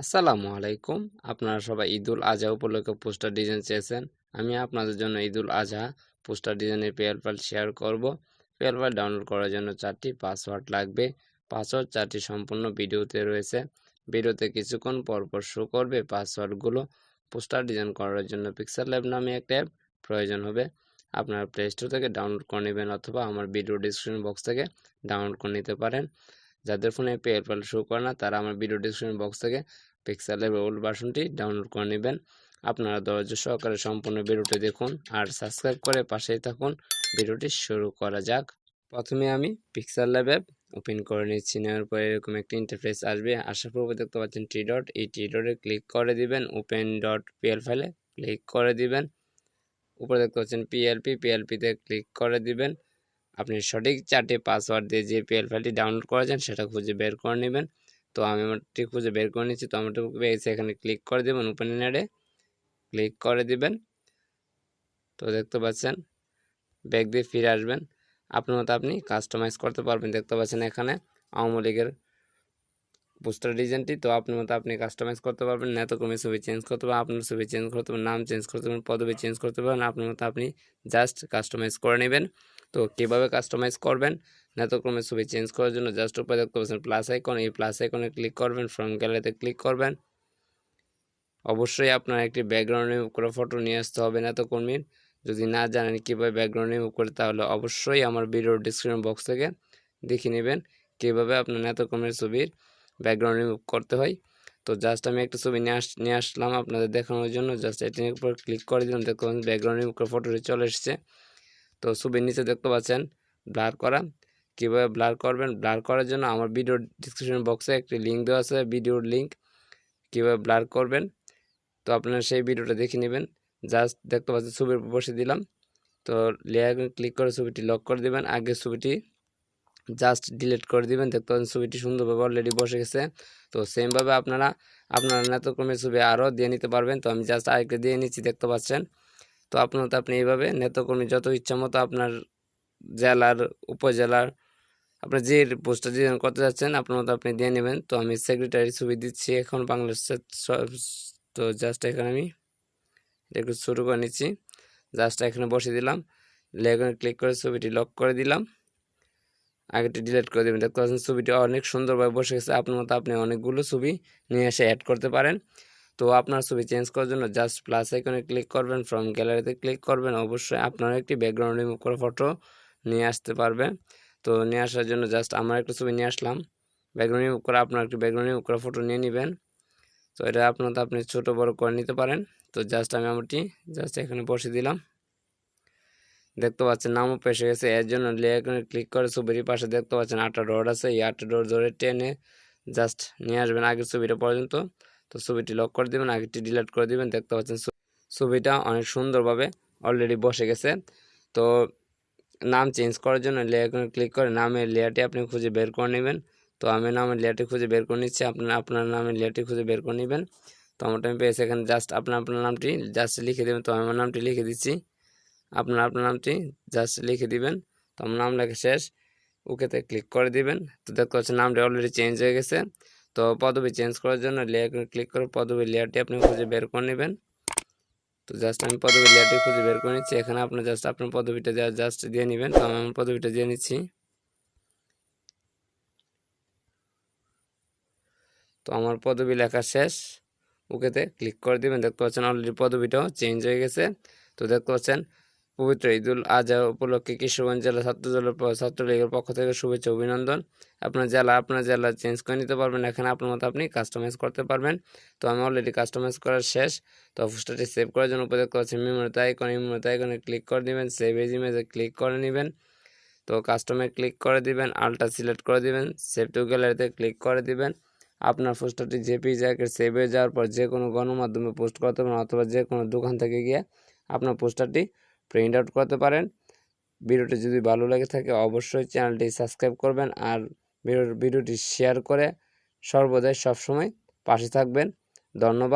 আসসালামু আলাইকুম। আপনারা সবাই ঈদুল আজহা উপলক্ষে পোস্টার ডিজাইন চেয়েছেন। আমি আপনাদের জন্য ঈদুল আজহা পোস্টার ডিজাইনের পিএল ফাইল শেয়ার করব। পিএল ফাইল ডাউনলোড করার জন্য 4টি পাসওয়ার্ড লাগবে। পাসওয়ার্ড 4টি সম্পূর্ণ ভিডিওতে রয়েছে। ভিডিওতে কিছুক্ষণ পর পর শো করবে পাসওয়ার্ডগুলো। পোস্টার ডিজাইন করার জন্য পিক্সেল ল্যাব নামে একটা অ্যাপ প্রয়োজন হবে। আপনারা প্লে স্টোর থেকে ডাউনলোড করে নেবেন অথবা আমার ভিডিও ডিসক্রিপশন বক্স থেকে ডাউনলোড করে নিতে পারেন। যাদের ফোনে পিএল ফাইল শো করে না তারা আমার ভিডিও ডিসক্রিপশন বক্স থেকে পিক্সেলের ওল্ড ভার্সনটি ডাউনলোড করে নেবেন। আপনারা ধৈর্য সহকারে সম্পূর্ণ ভিডিওটি দেখুন আর সাবস্ক্রাইব করে পাশেই থাকুন। ভিডিওটি শুরু করা যাক। প্রথমে আমি পিক্সেল ল্যাব অ্যাপ ওপেন করে নিচ্ছি। নেওয়ার পরে এরকম একটি ইন্টারফেস আসবে। আসার পর দেখতে পাচ্ছেন টি ডট, এই টি ডটে ক্লিক করে দিবেন। ওপেন ডট পিএল ফাইলে ক্লিক করে দিবেন। উপরে দেখতে পাচ্ছেন পিএলপিতে ক্লিক করে দিবেন। আপনি সঠিক 4টি পাসওয়ার্ড দিয়ে যে পিএল ফাইলটি ডাউনলোড করেছেন সেটা খুঁজে বের করে নেবেন। তো আমি আমারটি খুঁজে বের করে নিচ্ছি। তো আমারটি পেয়েছি, এখানে ক্লিক করে দেবেন। ওপেন নেটে ক্লিক করে দিবেন। তো দেখতে পাচ্ছেন ব্যাক দিয়ে ফিরে আসবেন। আপনার মতো আপনি কাস্টমাইজ করতে পারবেন। দেখতে পাচ্ছেন এখানে আওয়ামী লীগের পোস্টার ডিজাইনটি। তো আপনার মতো আপনি কাস্টমাইজ করতে পারবেন। নেতাকর্মী ছবি চেঞ্জ করতে পারবেন, আপনার ছবি চেঞ্জ করতে পারবেন, নাম চেঞ্জ করতে পারবেন, পদবি চেঞ্জ করতে পারবেন। আপনার মতো আপনি জাস্ট কাস্টমাইজ করে নেবেন। তো কীভাবে কাস্টমাইজ করবেন? নেতাকর্মী ছবি চেঞ্জ করার জন্য জাস্ট উপরে দেখতে পাচ্ছেন প্লাস আইকন, এই প্লাস আইকনে ক্লিক করবেন। ফ্রম গ্যালারিতে ক্লিক করবেন। অবশ্যই আপনার একটি ব্যাকগ্রাউন্ড রিমুভ করে ফটো নিয়ে আসতে হবে নেতাকর্মীর। যদি না জানেন কীভাবে ব্যাকগ্রাউন্ড রিমুভ করে তাহলে অবশ্যই আমার ভিডিওর ডিসক্রিপশন বক্স থেকে দেখে নেবেন কীভাবে আপনার নেতাকর্মীর ছবির ব্যাকগ্রাউন্ড রিমুভ করতে হয়। তো জাস্ট আমি একটা ছবি নিয়ে আসলাম আপনাদের দেখানোর জন্য। জাস্ট এটির উপর ক্লিক করে দিলাম। দেখতে পাচ্ছেন ব্যাকগ্রাউন্ড রিমুভ করে ফটোটি চলে এসেছে। তো ছবির নিচে দেখতে পাচ্ছেন ব্লার করা। কীভাবে ব্লার করবেন? ব্লার করার জন্য আমার ভিডিওর ডিসক্রিপশন বক্সে একটি লিঙ্ক দেওয়া আছে, ভিডিওর লিঙ্ক, কীভাবে ব্লার করবেন। তো আপনারা সেই ভিডিওটা দেখে নেবেন। জাস্ট দেখতে পাচ্ছেন ছবির উপর বসে দিলাম। তো লেয়ার ক্লিক করে ছবিটি লক করে দেবেন। আগের ছবিটি জাস্ট ডিলিট করে দিবেন। দেখতে পাচ্ছেন ছবিটি সুন্দরভাবে অলরেডি বসে গেছে। তো সেমভাবে আপনারা আপনার নেতাকর্মীর ছবি আরও দিয়ে নিতে পারবেন। তো আমি জাস্ট আরেকটা দিয়ে নিচ্ছি, দেখতে পাচ্ছেন। তো আপনার তো আপনি এইভাবে নেতাকর্মী যত ইচ্ছা মতো আপনার জেলার, উপজেলার, আপনার যে পোস্টার ডিজাইন করতে যাচ্ছেন আপনার মতো আপনি দিয়ে নেবেন। তো আমি সেক্রেটারি ছবি দিচ্ছি এখন বাংলাদেশের। তো জাস্ট এখানে আমি একটু ছোটো করে নিচ্ছি। জাস্ট এখানে বসে দিলাম। লেয়ারে ক্লিক করে ছবিটি লক করে দিলাম। আগেটি ডিলিট করে দেবেন। দেখতে পাচ্ছেন ছবিটি অনেক সুন্দরভাবে বসে গেছে। আপনার মতো আপনি অনেকগুলো ছবি নিয়ে এসে অ্যাড করতে পারেন। তো আপনার ছবি চেঞ্জ করার জন্য জাস্ট প্লাস আইকনে ক্লিক করবেন, ফ্রম গ্যালারিতে ক্লিক করবেন। অবশ্যই আপনার একটি ব্যাকগ্রাউন্ড রিমুভ করে ফটো নিয়ে আসতে পারবেন। তো নিয়ে আসার জন্য জাস্ট আমার একটা ছবি নিয়ে আসলাম। ব্যাকগ্রাউন্ড রিমুভ করে আপনার একটি ব্যাকগ্রাউন্ড রিমুভ করে ফটো নিয়ে নেবেন। তো এটা আপনার তো আপনি ছোটো বড়ো করে নিতে পারেন। তো জাস্ট আমি আমারটি জাস্ট এখানে বসে দিলাম। দেখতে পাচ্ছেন নামও পেশে গেছে। এর জন্য লেয়ারে ক্লিক করে ছবির পাশে দেখতে পাচ্ছেন 8টা ডট আছে। এই 8টা ডট ধরে টেনে জাস্ট নিয়ে আসবেন আগের ছবিটা পর্যন্ত। তো ছবিটি লক করে দেবেন, আগেরটি ডিলিট করে দেবেন। দেখতে পাচ্ছেন ছবিটা অনেক সুন্দরভাবে অলরেডি বসে গেছে। তো নাম চেঞ্জ করার জন্য লেয়ারে ক্লিক করে নামের লেয়ারটি আপনি খুঁজে বের করে নেবেন। তো আমি নামের লেয়ারটি খুঁজে বের করে নিচ্ছি। আপনার নামের লেয়ারটি খুঁজে বের করে নেবেন। তো আমারটা আমি পেয়েছি। এখানে জাস্ট আপনার নামটি জাস্ট লিখে দেবেন। তো আমার নামটি লিখে দিচ্ছি। আপনার নামটি জাস্ট লিখে দিবেন। তো আমার নাম লেখা শেষ। ওকেতে ক্লিক করে দিবেন। তো দেখতে পাচ্ছেন নামটি অলরেডি চেঞ্জ হয়ে গেছে। তো পদবি চেঞ্জ করার জন্য লেয়ারে ক্লিক করে পদবি লেয়ারটি আপনি খুঁজে বের করে নেবেন। তো জাস্ট আমি পদবি লেয়ারটি খুঁজে বের করে নিচ্ছি। এখানে আপনার জাস্ট আপনার পদবিটা জাস্ট দিয়ে নেবেন। তো আমি আমার পদবিটা দিয়ে নিচ্ছি। তো আমার পদবি লেখা শেষ। ওকেতে ক্লিক করে দিবেন। দেখতে পাচ্ছেন অলরেডি পদবিটাও চেঞ্জ হয়ে গেছে। তো দেখতে পাচ্ছেন পবিত্র ঈদুল আজহা উপলক্ষে কিশোরগঞ্জ জেলা ছাত্রলীগের পক্ষ থেকে শুভেচ্ছা অভিনন্দন। আপনার জেলা চেঞ্জ করে নিতে পারবেন। এখানে আপনার মতো আপনি কাস্টমাইজ করতে পারবেন। তো আমি অলরেডি কাস্টমাইজ করা শেষ। তো পোস্টারটি সেভ করার জন্য উপরে দেখতে পাচ্ছেন মেমোরিতে আইকনে ক্লিক করে দিবেন। সেভ এজ ইমেজে ক্লিক করে নেবেন। তো কাস্টমাইজ ক্লিক করে দিবেন, আলটা সিলেক্ট করে দিবেন, সেভ টু গ্যালারিতে ক্লিক করে দিবেন। আপনার পোস্টারটি জেপিজি আকারে সেভ হয়ে যাওয়ার পর যে কোনো গণমাধ্যমে পোস্ট করতে পারেন অথবা যে কোনো দোকান থেকে গিয়ে আপনার পোস্টারটি প্রিন্ট আউট করতে পারেন। ভিডিওটি যদি ভালো লেগে থাকে অবশ্যই চ্যানেলটি সাবস্ক্রাইব করবেন আর ভিডিওটি শেয়ার করে সর্বদাই সবসময় পাশে থাকবেন। ধন্যবাদ।